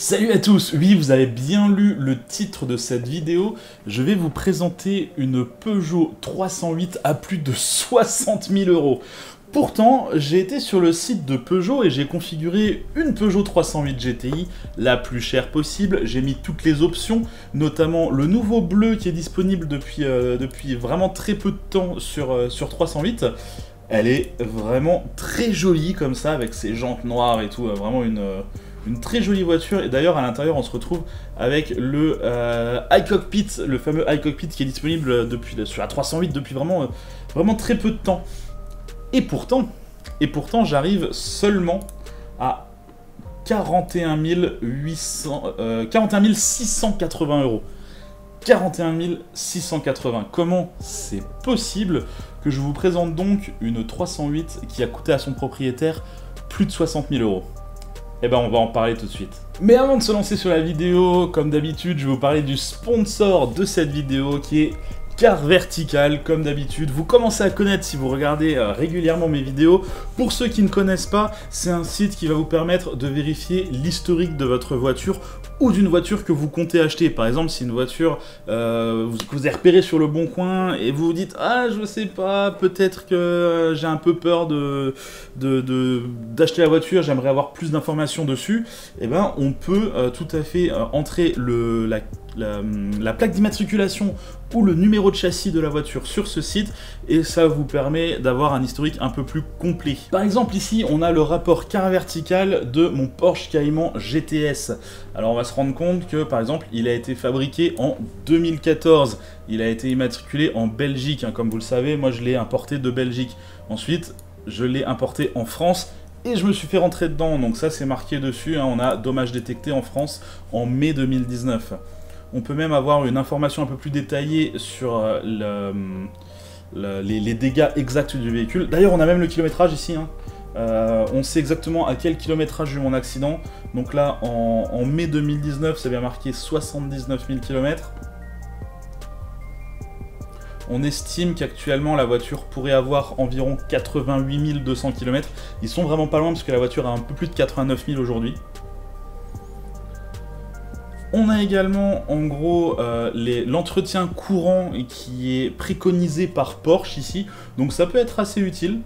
Salut à tous, oui vous avez bien lu le titre de cette vidéo, je vais vous présenter une Peugeot 308 à plus de 60 000 €. Pourtant, j'ai été sur le site de Peugeot et j'ai configuré une Peugeot 308 GTI, la plus chère possible. J'ai mis toutes les options, notamment le nouveau bleu qui est disponible depuis vraiment très peu de temps sur 308. Elle est vraiment très jolie comme ça, avec ses jantes noires et tout, vraiment une très jolie voiture. Et d'ailleurs, à l'intérieur, on se retrouve avec le iCockpit, le fameux iCockpit qui est disponible sur la 308 depuis vraiment très peu de temps. Et pourtant, j'arrive seulement à 41 680 €. 41 680. Comment c'est possible que je vous présente donc une 308 qui a coûté à son propriétaire plus de 60 000 €? Eh ben on va en parler tout de suite. Mais avant de se lancer sur la vidéo, comme d'habitude, je vais vous parler du sponsor de cette vidéo qui est Car Vertical, comme d'habitude. Vous commencez à connaître si vous regardez régulièrement mes vidéos. Pour ceux qui ne connaissent pas, c'est un site qui va vous permettre de vérifier l'historique de votre voiture ou d'une voiture que vous comptez acheter. Par exemple, si une voiture que vous avez repérée sur le bon coin et vous vous dites « Ah, je sais pas, peut-être que j'ai un peu peur d'acheter la voiture, j'aimerais avoir plus d'informations dessus », eh ben, on peut tout à fait entrer la plaque d'immatriculation ou le numéro de châssis de la voiture sur ce site et ça vous permet d'avoir un historique un peu plus complet. Par exemple ici on a le rapport Car Vertical de mon Porsche Cayman GTS. Alors on va se rendre compte que par exemple il a été fabriqué en 2014, il a été immatriculé en Belgique, hein, comme vous le savez, moi je l'ai importé de Belgique. Ensuite je l'ai importé en France et je me suis fait rentrer dedans, donc ça c'est marqué dessus, hein, on a dommages détectés en France en mai 2019. On peut même avoir une information un peu plus détaillée sur les dégâts exacts du véhicule. D'ailleurs, on a même le kilométrage ici. Hein. On sait exactement à quel kilométrage j'ai eu mon accident. Donc là, en mai 2019, c'est bien marqué 79 000 km. On estime qu'actuellement, la voiture pourrait avoir environ 88 200 km. Ils sont vraiment pas loin parce que la voiture a un peu plus de 89 000 aujourd'hui. On a également en gros l'entretien courant qui est préconisé par Porsche ici, donc ça peut être assez utile.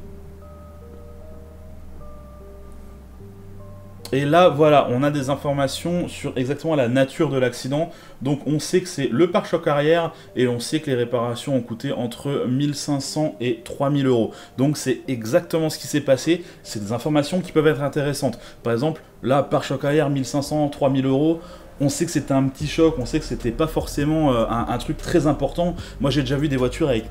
Et là voilà, on a des informations sur exactement la nature de l'accident, donc on sait que c'est le pare-choc arrière et on sait que les réparations ont coûté entre 1500 et 3000 €. Donc c'est exactement ce qui s'est passé, c'est des informations qui peuvent être intéressantes. Par exemple, là, pare-choc arrière 1500, 3000 €. On sait que c'était un petit choc, on sait que c'était pas forcément un truc très important. Moi j'ai déjà vu des voitures avec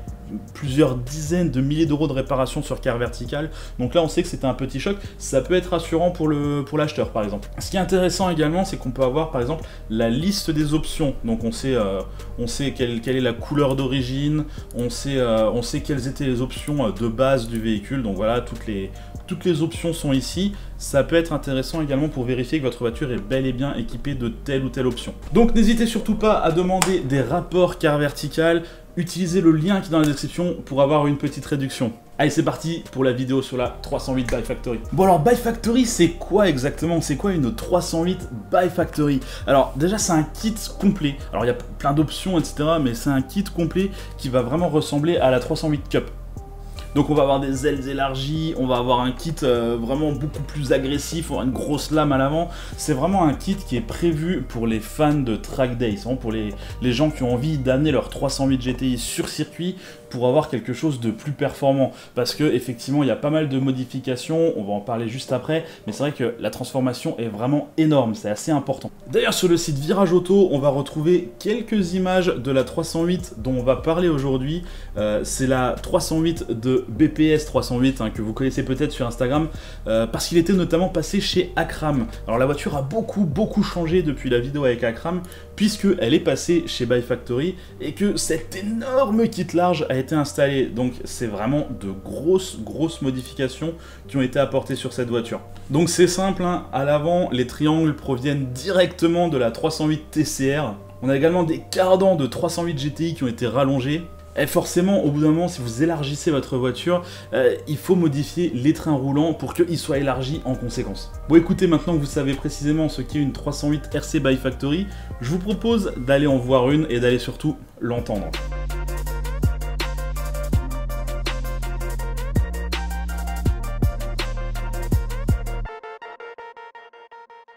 plusieurs dizaines de milliers d'euros de réparation sur Car Vertical. Donc là on sait que c'était un petit choc, ça peut être rassurant pour l'acheteur par exemple. Ce qui est intéressant également, c'est qu'on peut avoir par exemple la liste des options. Donc on sait quelle est la couleur d'origine, on sait quelles étaient les options de base du véhicule. Donc voilà, toutes les options sont ici. Ça peut être intéressant également pour vérifier que votre voiture est bel et bien équipée de telle ou telle option. Donc n'hésitez surtout pas à demander des rapports Car Vertical. Utilisez le lien qui est dans la description pour avoir une petite réduction. Allez, c'est parti pour la vidéo sur la 308 by Factory. Bon alors, by Factory, c'est quoi exactement? C'est quoi une 308 by Factory? Alors déjà, c'est un kit complet. Alors il y a plein d'options, etc. Mais c'est un kit complet qui va vraiment ressembler à la 308 Cup. Donc on va avoir des ailes élargies, on va avoir un kit vraiment beaucoup plus agressif, on va avoir une grosse lame à l'avant. C'est vraiment un kit qui est prévu pour les fans de track day, c'est vraiment pour les gens qui ont envie d'amener leur 308 GTI sur circuit pour avoir quelque chose de plus performant. Parce que effectivement il y a pas mal de modifications, on va en parler juste après, mais c'est vrai que la transformation est vraiment énorme, c'est assez important. D'ailleurs sur le site Virage Auto, on va retrouver quelques images de la 308 dont on va parler aujourd'hui. C'est la 308 de BPS 308 hein, que vous connaissez peut-être sur Instagram parce qu'il était notamment passé chez Akram. Alors la voiture a beaucoup changé depuis la vidéo avec Akram puisqu'elle est passée chez by Factory et que cet énorme kit large a été installé. Donc c'est vraiment de grosses modifications qui ont été apportées sur cette voiture. Donc c'est simple, hein, à l'avant les triangles proviennent directement de la 308 TCR. On a également des cardans de 308 GTI qui ont été rallongés. Et forcément, au bout d'un moment, si vous élargissez votre voiture, il faut modifier les trains roulants pour qu'ils soient élargis en conséquence. Bon, écoutez, maintenant que vous savez précisément ce qu'est une 308 RC by Factory, je vous propose d'aller en voir une et d'aller surtout l'entendre.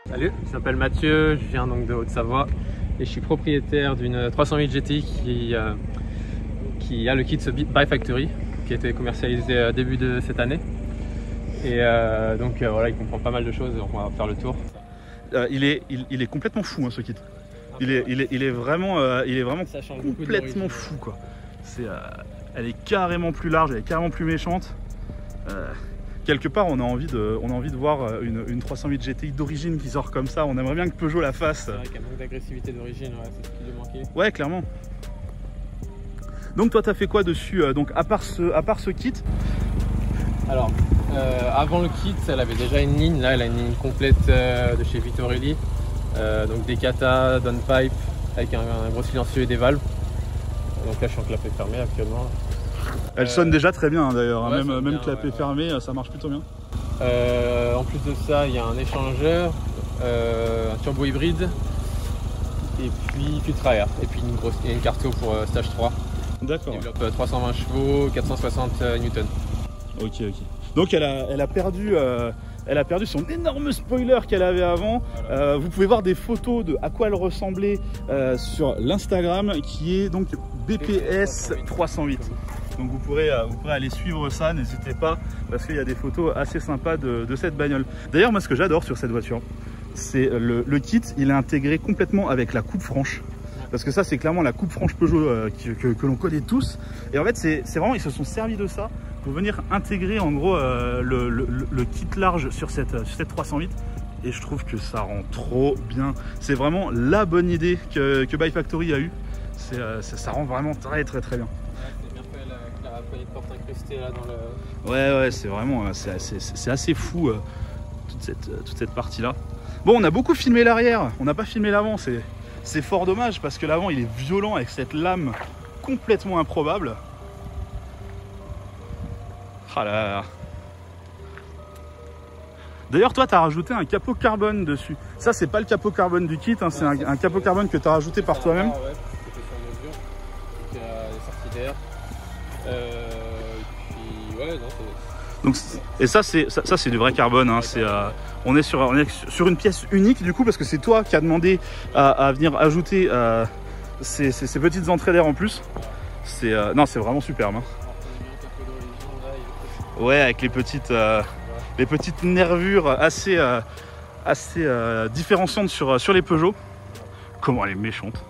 Salut, je m'appelle Mathieu, je viens donc de Haute-Savoie et je suis propriétaire d'une 308 GTI qui a le kit by Factory qui a été commercialisé début de cette année. Et donc voilà, il comprend pas mal de choses, donc on va faire le tour. Il est complètement fou, hein, ce kit. Il est vraiment complètement fou, quoi. Elle est carrément plus large, elle est carrément plus méchante. Quelque part, on a envie de voir une 308 GTI d'origine qui sort comme ça. On aimerait bien que Peugeot la fasse. C'est vrai qu'il y a un manque d'agressivité d'origine, ouais, c'est ce qui lui manquait. Ouais, clairement. Donc toi, t'as fait quoi dessus, donc à part ce kit? Alors, avant le kit, elle avait déjà une ligne. Là, elle a une ligne complète de chez Vittorelli. Donc des kata, downpipe, avec un gros silencieux et des valves. Donc là, je suis en clapet fermé actuellement. Elle sonne déjà très bien, hein, d'ailleurs. Ouais, même clapet fermé, ça marche plutôt bien. En plus de ça, il y a un échangeur, un turbo hybride, et puis filtre à air. Et puis une carto pour stage 3. D'accord. Développe 320 chevaux, 460 Newton. Ok. Donc elle a perdu son énorme spoiler qu'elle avait avant. Voilà. Vous pouvez voir des photos de à quoi elle ressemblait sur l'Instagram qui est donc BPS 308. Donc vous pourrez aller suivre ça, n'hésitez pas, parce qu'il y a des photos assez sympas de cette bagnole. D'ailleurs, moi ce que j'adore sur cette voiture, c'est le kit, il est intégré complètement avec la coupe franche. Parce que ça, c'est clairement la coupe franche Peugeot que l'on connaît tous. Et en fait, c'est vraiment, ils se sont servis de ça pour venir intégrer en gros le kit large sur cette 308. Et je trouve que ça rend trop bien. C'est vraiment la bonne idée que By Factory a eue. Ça rend vraiment très bien. Ouais, c'est bien fait avec la poignée de porte incrustée là dans le... Ouais, c'est vraiment, c'est assez fou toute cette partie là. Bon, on a beaucoup filmé l'arrière, on n'a pas filmé l'avant, c'est fort dommage parce que l'avant il est violent avec cette lame complètement improbable. Ah là là. D'ailleurs, toi, tu as rajouté un capot carbone dessus. Ça, c'est pas le capot carbone du kit, hein, c'est un capot carbone que tu as rajouté par toi-même. Ouais, c'était sur mesure. Donc, les sorties d'air. Puis, ouais, non, donc, et ça c'est du vrai carbone, hein. On est sur une pièce unique du coup parce que c'est toi qui as demandé à venir ajouter ces petites entrées d'air en plus. Non, c'est vraiment superbe, hein. Ouais, avec les petites nervures assez différenciantes sur les Peugeot. Comment elle est méchante.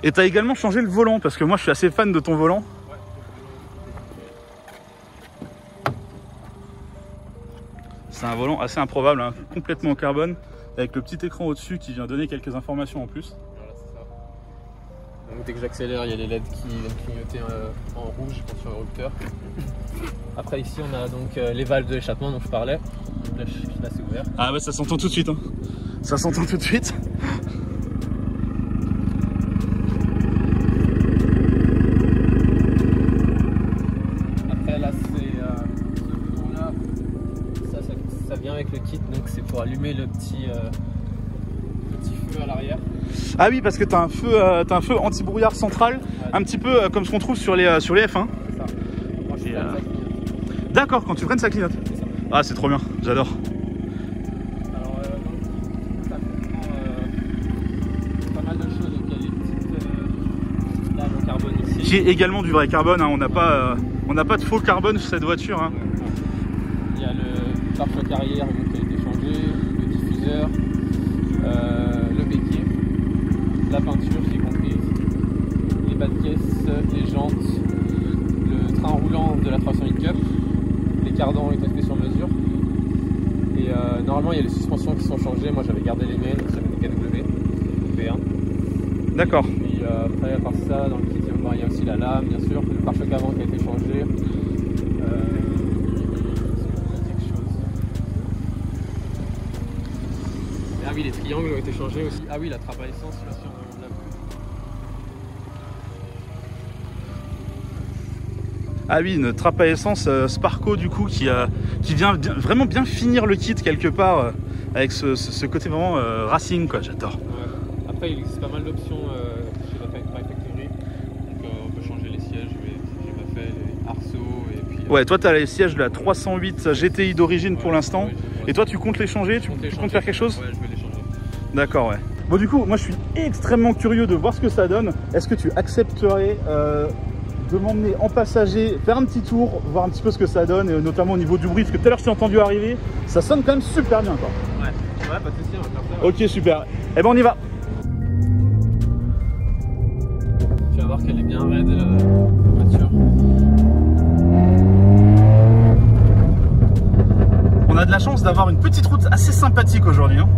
Et tu as également changé le volant parce que moi je suis assez fan de ton volant. C'est un volant assez improbable, hein, complètement en carbone, avec le petit écran au-dessus qui vient donner quelques informations en plus. Voilà, c'est ça. Donc dès que j'accélère, il y a les LED qui viennent clignoter en rouge sur le rupteur. Après ici, on a donc les valves de l'échappement dont je parlais. Là, c'est ouvert. Ah ouais, ça s'entend tout de suite, hein. Ça s'entend tout de suite. Après là, ça vient avec le kit, donc c'est pour allumer le petit feu à l'arrière. Ah oui, parce que tu as un feu anti-brouillard central, ouais, un petit peu comme ce qu'on trouve sur les F1. C'est ça. D'accord, quand tu freines ça clignote. Ah, c'est trop bien, j'adore. Alors ça comprend pas mal de choses, donc il y a les petites lames en carbone ici. Qui est également du vrai carbone, hein. On n'a pas de faux carbone sur cette voiture, hein. Il y a le pare-choc arrière qui a été changé, le diffuseur, le béquier, la peinture qui est comprise, les bas de caisse, les jantes, le train roulant de la 308 Cup, les cardans ont été faits sur mesure. Et normalement il y a les suspensions qui sont changées, moi j'avais gardé les miennes, j'avais des KW V1. D'accord. Et puis après à part ça, dans le kit il y a aussi la lame bien sûr, le pare-choc avant qui a été changé. Ah oui, les triangles ont été changés aussi. Ah oui, la trappe à essence, là, si on l'a vu. Ah oui, une trappe à essence Sparco du coup qui vient vraiment bien finir le kit quelque part avec ce côté vraiment racing quoi, j'adore. Ouais. Après il existe pas mal d'options chez la Bike Factory, donc on peut changer les sièges, j'ai pas fait les arceaux et puis... Ouais, toi tu as les sièges de la 308 GTI d'origine pour l'instant, et toi tu comptes les changer, tu comptes faire quelque chose? Ouais, je vais les changer. D'accord, ouais. Bon du coup, moi je suis extrêmement curieux de voir ce que ça donne. Est-ce que tu accepterais de m'emmener en passager, faire un petit tour, voir un petit peu ce que ça donne, et notamment au niveau du bruit, parce que tout à l'heure je t'ai entendu arriver, ça sonne quand même super bien quoi. Ouais, pas de soucis, on va faire ça. Ok, super. Eh ben on y va. Tu vas voir qu'elle est bien raide la voiture. On a de la chance d'avoir une petite route assez sympathique aujourd'hui. Hein.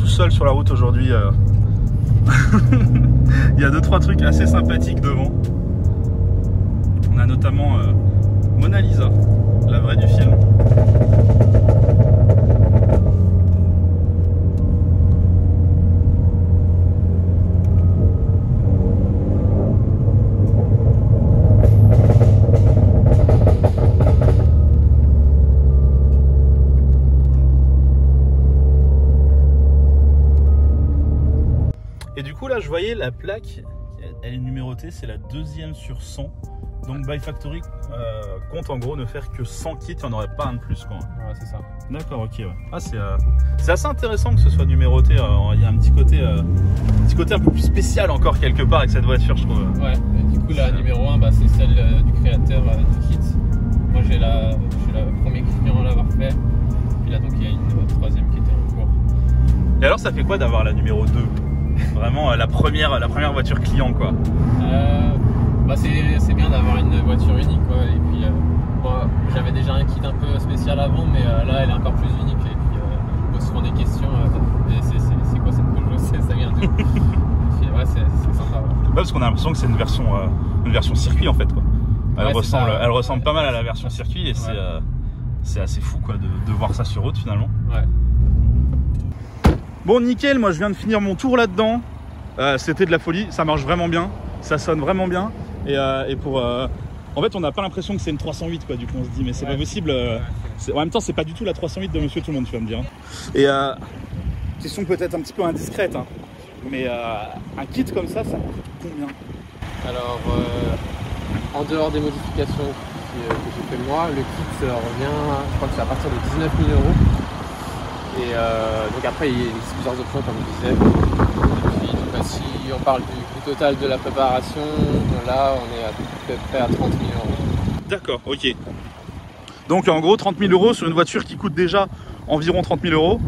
Seul sur la route aujourd'hui. Il y a 2-3 trucs assez sympathiques devant. On a notamment Mona Lisa, la vraie du film. Et du coup là je voyais la plaque, elle est numérotée, c'est la 2e sur 100. Donc Bike Factory compte en gros ne faire que 100 kits, il n'y en aurait pas un de plus quoi. Ouais, c'est ça. D'accord, ok, ouais. Ah, c'est assez intéressant que ce soit numéroté, il y a un petit côté un peu plus spécial encore quelque part avec cette voiture je trouve. Ouais, et du coup la numéro 1 c'est celle du créateur du kit. Moi je suis le premier client à l'avoir fait, puis là donc il y a une 3e qui était en cours. Et alors ça fait quoi d'avoir la numéro 2? Vraiment la première voiture client quoi. C'est bien d'avoir une voiture unique quoi. Et puis j'avais déjà un kit un peu spécial avant, mais là elle est encore plus unique. Et puis on pose souvent des questions. C'est quoi cette Peugeot? Ça vient d'où? Ouais, c'est sympa. Ouais, parce qu'on a l'impression que c'est une version circuit en fait quoi. Elle ressemble pas mal à la version circuit et c'est assez fou quoi de voir ça sur route finalement. Ouais. Bon nickel, moi je viens de finir mon tour là-dedans, c'était de la folie, ça marche vraiment bien, ça sonne vraiment bien et en fait on n'a pas l'impression que c'est une 308 quoi, du coup on se dit mais c'est pas possible, en même temps c'est pas du tout la 308 de Monsieur Tout le Monde tu vas me dire. Et question peut-être un petit peu indiscrète hein, mais un kit comme ça coûte combien? Alors en dehors des modifications que j'ai fait moi, le kit revient, je crois que c'est à partir de 19 000 €. Et donc après il existe plusieurs options comme je disais. Et puis donc, si on parle du coût total de la préparation, là on est à peu près à 30 000 €. D'accord, ok. Donc en gros 30 000 € sur une voiture qui coûte déjà environ 30 000 €.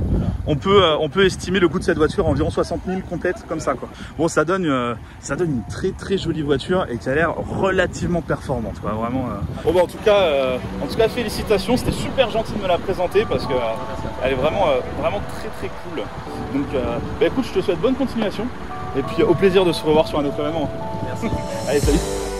on peut estimer le coût de cette voiture à environ 60 000 complète comme ça quoi. Bon, ça donne une très jolie voiture et qui a l'air relativement performante quoi, vraiment. Bon bah en tout cas félicitations, c'était super gentil de me la présenter parce que elle est vraiment très cool. Donc bah écoute, je te souhaite bonne continuation et puis au plaisir de se revoir sur un autre événement. Merci. Allez, salut.